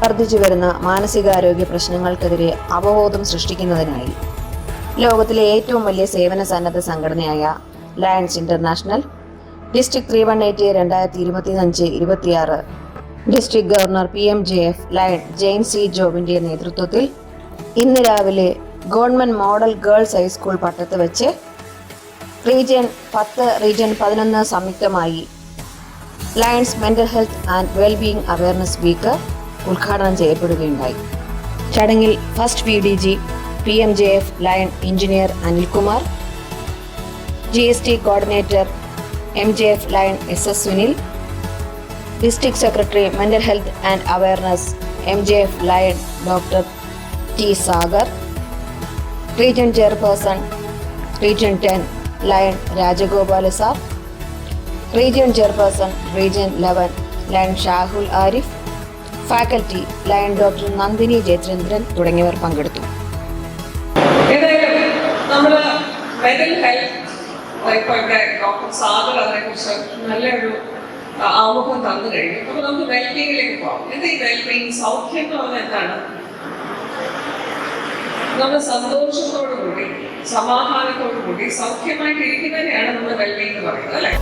വർദ്ധിച്ചു വരുന്ന മാനസികാരോഗ്യ പ്രശ്നങ്ങൾക്കെതിരെ അവബോധം സൃഷ്ടിക്കുന്നതിനായി ലോകത്തിലെ ഏറ്റവും വലിയ സേവന സന്നദ്ധ സംഘടനയായ Lions International District 318 2025-26 district governor PMJF lion Jain C ജോബിന്റെ നേതൃത്വത്തിൽ ഇന്ന് രാവിലെ ഗവൺമെന്റ് മോഡൽ ഗേൾസ് ഹൈസ്കൂൾ പട്ടത്ത് വെച്ച് റീജിയൻ 10, റീജിയൻ 11 സംയുക്തമായി Lions mental health and wellbeing awareness week ഉദ്ഘാടനം ചെയ്യപ്പെടുകയുണ്ടായി. ചടങ്ങിൽ first PDG PMJF lion engineer Anilkumar, GST coordinator MJF lion SS സുനിൽ, district secretary mental health and awareness MJF lion doctor T Sagar, region chairperson region 10 lion Rajagopala sir, region chairperson region 11 lion Shahul Arif, faculty lion doctor Nandini Jayachandran തുടങ്ങിയവർ പങ്കെടുത്തു. നമ്മൾ mental health ഇപ്പോൾ ഇവിടെ doctor Sagar അതിനെക്കുറിച്ച് നല്ലൊരു ആമുഖം തന്നു കഴിഞ്ഞു. അപ്പോൾ നമുക്ക് വെൽബീയിങ്ങിലേക്ക് പോകാം. എന്താ ഈ വെൽബീയിങ്? സൗഖ്യം എന്ന് പറഞ്ഞാൽ എന്താണ്? നമ്മൾ സന്തോഷത്തോടു കൂടി സമാധാനത്തോടു കൂടി സൗഖ്യമായിട്ട് ഇരിക്കുന്നതിനെയാണ് നമ്മൾ വെൽബീയിങ് എന്ന് പറയുന്നത്, അല്ലേ?